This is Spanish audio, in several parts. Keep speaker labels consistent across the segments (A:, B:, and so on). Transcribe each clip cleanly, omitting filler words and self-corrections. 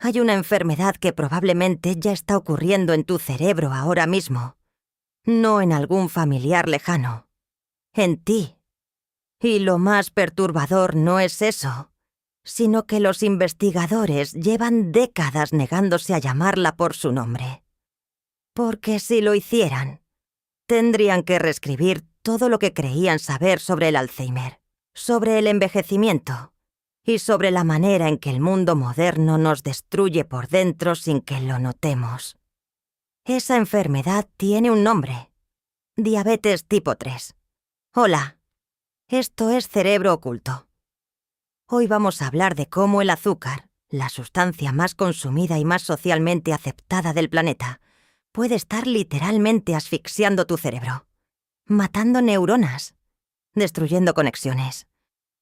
A: Hay una enfermedad que probablemente ya está ocurriendo en tu cerebro ahora mismo, no en algún familiar lejano, en ti. Y lo más perturbador no es eso, sino que los investigadores llevan décadas negándose a llamarla por su nombre. Porque si lo hicieran, tendrían que reescribir todo lo que creían saber sobre el Alzheimer, sobre el envejecimiento y sobre la manera en que el mundo moderno nos destruye por dentro sin que lo notemos. Esa enfermedad tiene un nombre: diabetes tipo 3. Hola, esto es Cerebro Oculto. Hoy vamos a hablar de cómo el azúcar, la sustancia más consumida y más socialmente aceptada del planeta, puede estar literalmente asfixiando tu cerebro, matando neuronas, destruyendo conexiones,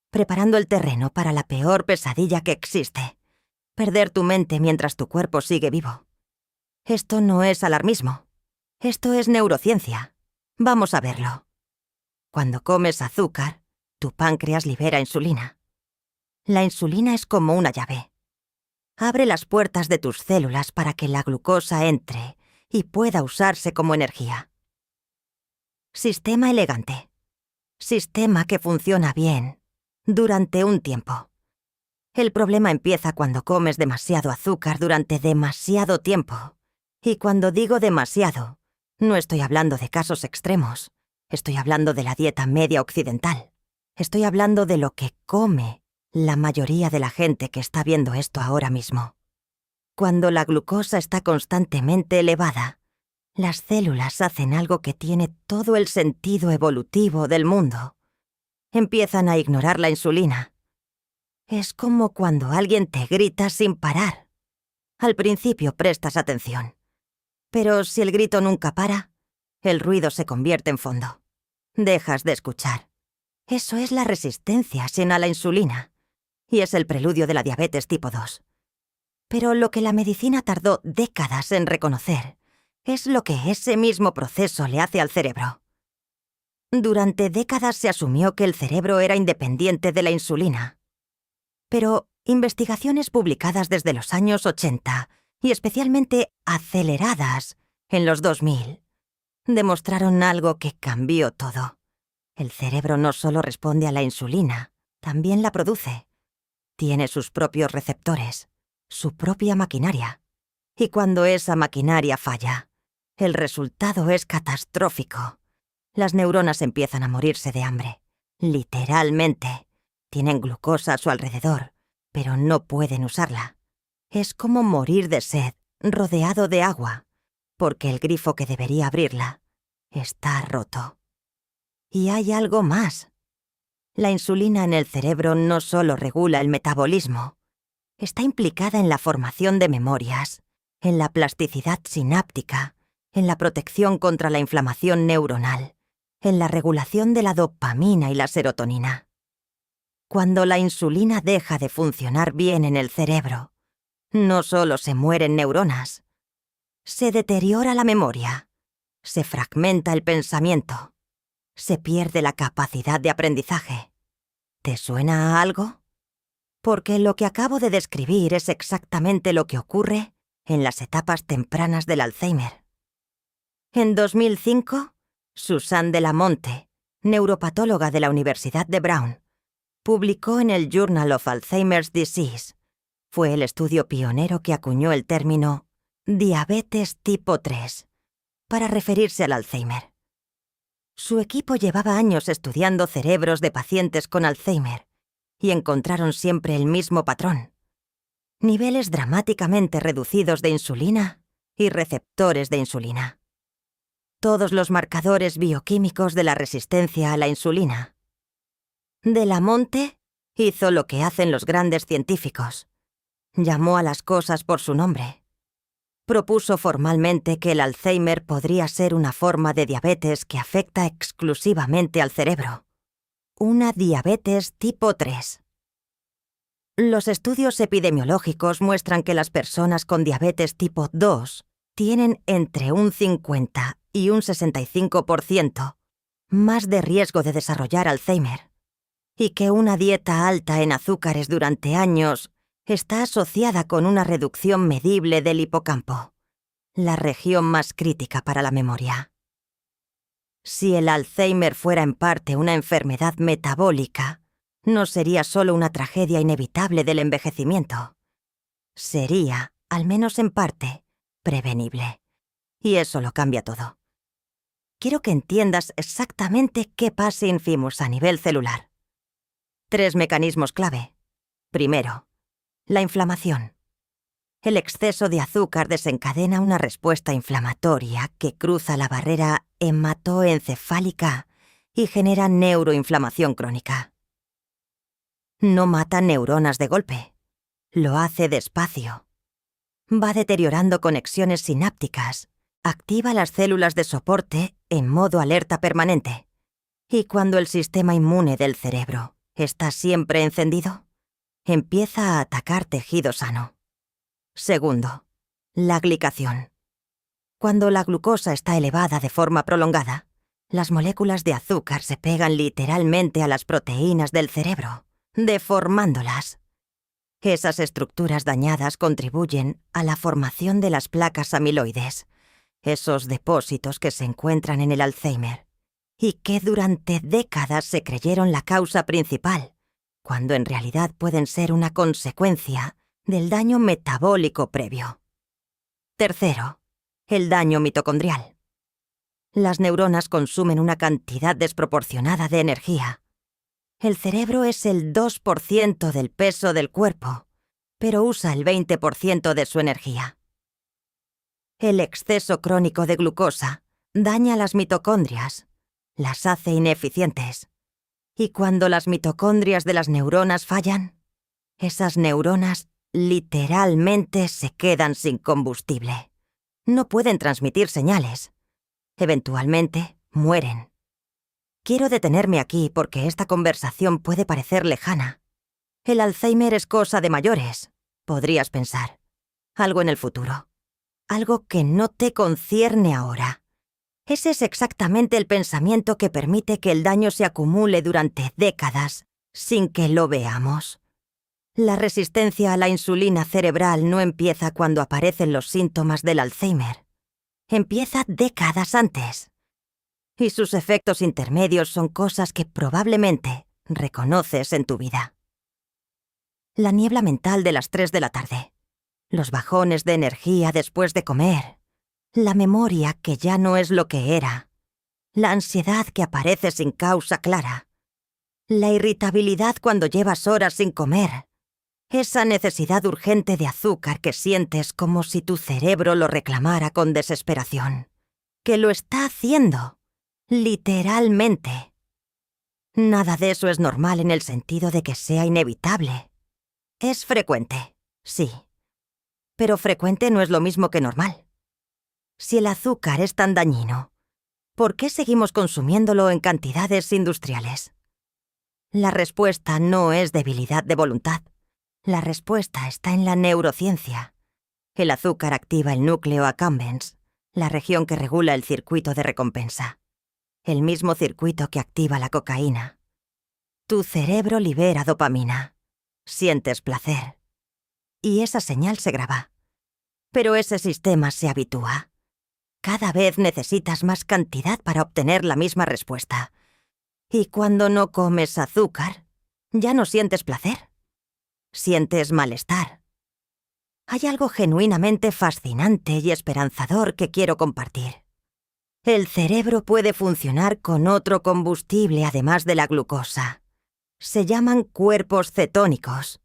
A: preparando el terreno para la peor pesadilla que existe: perder tu mente mientras tu cuerpo sigue vivo. Esto no es alarmismo. Esto es neurociencia. Vamos a verlo. Cuando comes azúcar, tu páncreas libera insulina. La insulina es como una llave. Abre las puertas de tus células para que la glucosa entre y pueda usarse como energía. Sistema elegante. Sistema que funciona bien durante un tiempo. El problema empieza cuando comes demasiado azúcar durante demasiado tiempo. Y cuando digo demasiado, no estoy hablando de casos extremos. Estoy hablando de la dieta media occidental. Estoy hablando de lo que come la mayoría de la gente que está viendo esto ahora mismo. Cuando la glucosa está constantemente elevada, las células hacen algo que tiene todo el sentido evolutivo del mundo. Empiezan a ignorar la insulina. Es como cuando alguien te grita sin parar. Al principio prestas atención, pero si el grito nunca para, el ruido se convierte en fondo. Dejas de escuchar. Eso es la resistencia a la insulina, y es el preludio de la diabetes tipo 2. Pero lo que la medicina tardó décadas en reconocer es lo que ese mismo proceso le hace al cerebro. Durante décadas se asumió que el cerebro era independiente de la insulina. Pero investigaciones publicadas desde los años 80, y especialmente aceleradas en los 2000, demostraron algo que cambió todo. El cerebro no solo responde a la insulina, también la produce. Tiene sus propios receptores, su propia maquinaria. Y cuando esa maquinaria falla, el resultado es catastrófico. Las neuronas empiezan a morirse de hambre. Literalmente. Tienen glucosa a su alrededor, pero no pueden usarla. Es como morir de sed, rodeado de agua, porque el grifo que debería abrirla está roto. Y hay algo más. La insulina en el cerebro no solo regula el metabolismo, está implicada en la formación de memorias, en la plasticidad sináptica, en la protección contra la inflamación neuronal, en la regulación de la dopamina y la serotonina. Cuando la insulina deja de funcionar bien en el cerebro, no solo se mueren neuronas, se deteriora la memoria, se fragmenta el pensamiento, se pierde la capacidad de aprendizaje. ¿Te suena a algo? Porque lo que acabo de describir es exactamente lo que ocurre en las etapas tempranas del Alzheimer. En 2005, Suzanne de la Monte, neuropatóloga de la Universidad de Brown, publicó en el Journal of Alzheimer's Disease. Fue el estudio pionero que acuñó el término diabetes tipo 3 para referirse al Alzheimer. Su equipo llevaba años estudiando cerebros de pacientes con Alzheimer y encontraron siempre el mismo patrón: niveles dramáticamente reducidos de insulina y receptores de insulina. Todos los marcadores bioquímicos de la resistencia a la insulina. De la Monte hizo lo que hacen los grandes científicos. Llamó a las cosas por su nombre. Propuso formalmente que el Alzheimer podría ser una forma de diabetes que afecta exclusivamente al cerebro. Una diabetes tipo 3. Los estudios epidemiológicos muestran que las personas con diabetes tipo 2 tienen entre un 50 y un 65% más de riesgo de desarrollar Alzheimer, y que una dieta alta en azúcares durante años está asociada con una reducción medible del hipocampo, la región más crítica para la memoria. Si el Alzheimer fuera en parte una enfermedad metabólica, no sería solo una tragedia inevitable del envejecimiento. Sería, al menos en parte, prevenible. Y eso lo cambia todo. Quiero que entiendas exactamente qué pasa Infimus a nivel celular. 3 mecanismos clave. Primero, la inflamación. El exceso de azúcar desencadena una respuesta inflamatoria que cruza la barrera hematoencefálica y genera neuroinflamación crónica. No mata neuronas de golpe. Lo hace despacio. Va deteriorando conexiones sinápticas, activa las células de soporte en modo alerta permanente. Y cuando el sistema inmune del cerebro está siempre encendido, empieza a atacar tejido sano. Segundo, la glicación. Cuando la glucosa está elevada de forma prolongada, las moléculas de azúcar se pegan literalmente a las proteínas del cerebro, deformándolas. Esas estructuras dañadas contribuyen a la formación de las placas amiloides, esos depósitos que se encuentran en el Alzheimer, y que durante décadas se creyeron la causa principal, cuando en realidad pueden ser una consecuencia del daño metabólico previo. Tercero, el daño mitocondrial. Las neuronas consumen una cantidad desproporcionada de energía. El cerebro es el 2% del peso del cuerpo, pero usa el 20% de su energía. El exceso crónico de glucosa daña las mitocondrias, las hace ineficientes. Y cuando las mitocondrias de las neuronas fallan, esas neuronas literalmente se quedan sin combustible. No pueden transmitir señales. Eventualmente, mueren. Quiero detenerme aquí porque esta conversación puede parecer lejana. El Alzheimer es cosa de mayores, podrías pensar. Algo en el futuro. Algo que no te concierne ahora. Ese es exactamente el pensamiento que permite que el daño se acumule durante décadas sin que lo veamos. La resistencia a la insulina cerebral no empieza cuando aparecen los síntomas del Alzheimer. Empieza décadas antes. Y sus efectos intermedios son cosas que probablemente reconoces en tu vida. La niebla mental de las 3 de la tarde. Los bajones de energía después de comer. La memoria que ya no es lo que era. La ansiedad que aparece sin causa clara. La irritabilidad cuando llevas horas sin comer. Esa necesidad urgente de azúcar que sientes como si tu cerebro lo reclamara con desesperación. Que lo está haciendo. Literalmente. Nada de eso es normal en el sentido de que sea inevitable. Es frecuente, sí. Pero frecuente no es lo mismo que normal. Si el azúcar es tan dañino, ¿por qué seguimos consumiéndolo en cantidades industriales? La respuesta no es debilidad de voluntad. La respuesta está en la neurociencia. El azúcar activa el núcleo accumbens, la región que regula el circuito de recompensa. El mismo circuito que activa la cocaína. Tu cerebro libera dopamina. Sientes placer. Y esa señal se graba. Pero ese sistema se habitúa. Cada vez necesitas más cantidad para obtener la misma respuesta. Y cuando no comes azúcar, ya no sientes placer. Sientes malestar. Hay algo genuinamente fascinante y esperanzador que quiero compartir. El cerebro puede funcionar con otro combustible además de la glucosa. Se llaman cuerpos cetónicos.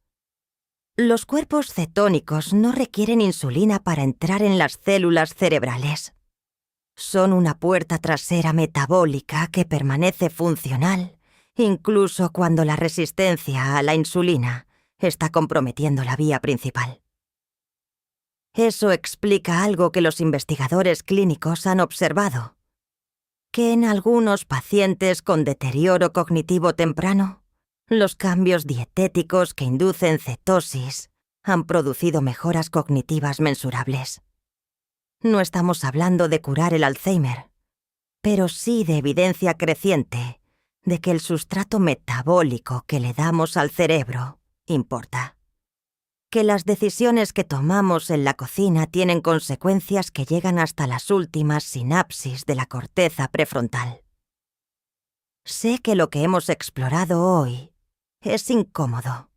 A: Los cuerpos cetónicos no requieren insulina para entrar en las células cerebrales. Son una puerta trasera metabólica que permanece funcional, incluso cuando la resistencia a la insulina está comprometiendo la vía principal. Eso explica algo que los investigadores clínicos han observado, que en algunos pacientes con deterioro cognitivo temprano, los cambios dietéticos que inducen cetosis han producido mejoras cognitivas mensurables. No estamos hablando de curar el Alzheimer, pero sí de evidencia creciente de que el sustrato metabólico que le damos al cerebro importa. que las decisiones que tomamos en la cocina tienen consecuencias que llegan hasta las últimas sinapsis de la corteza prefrontal. Sé que lo que hemos explorado hoy es incómodo.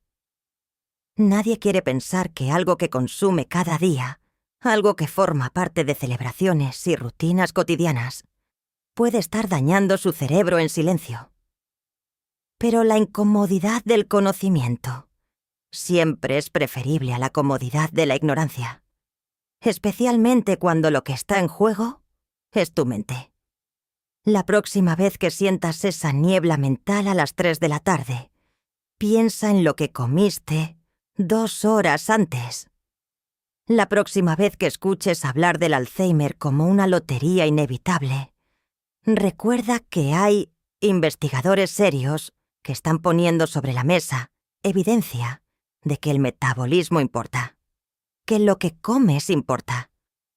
A: Nadie quiere pensar que algo que consume cada día, algo que forma parte de celebraciones y rutinas cotidianas, puede estar dañando su cerebro en silencio. Pero la incomodidad del conocimiento siempre es preferible a la comodidad de la ignorancia, especialmente cuando lo que está en juego es tu mente. La próxima vez que sientas esa niebla mental a las 3 de la tarde, piensa en lo que comiste 2 horas antes. La próxima vez que escuches hablar del Alzheimer como una lotería inevitable, recuerda que hay investigadores serios que están poniendo sobre la mesa evidencia de que el metabolismo importa, que lo que comes importa,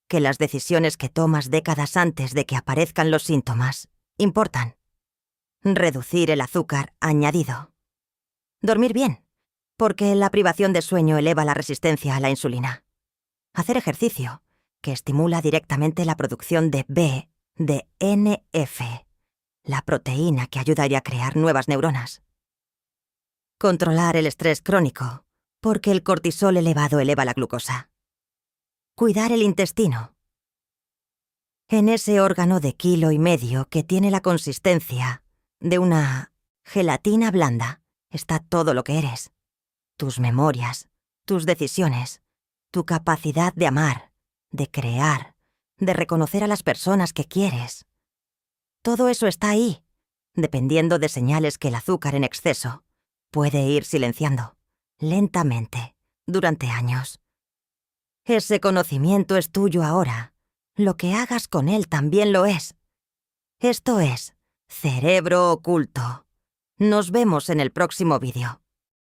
A: que las decisiones que tomas décadas antes de que aparezcan los síntomas importan. Reducir el azúcar añadido. Dormir bien, porque la privación de sueño eleva la resistencia a la insulina. Hacer ejercicio, que estimula directamente la producción de BDNF, la proteína que ayuda a crear nuevas neuronas. Controlar el estrés crónico, porque el cortisol elevado eleva la glucosa. Cuidar el intestino. En ese órgano de 1,5 kilos que tiene la consistencia de una gelatina blanda está todo lo que eres. Tus memorias, tus decisiones, tu capacidad de amar, de crear, de reconocer a las personas que quieres. Todo eso está ahí, dependiendo de señales que el azúcar en exceso puede ir silenciando, lentamente, durante años. Ese conocimiento es tuyo ahora. Lo que hagas con él también lo es. Esto es Cerebro Oculto. Nos vemos en el próximo vídeo.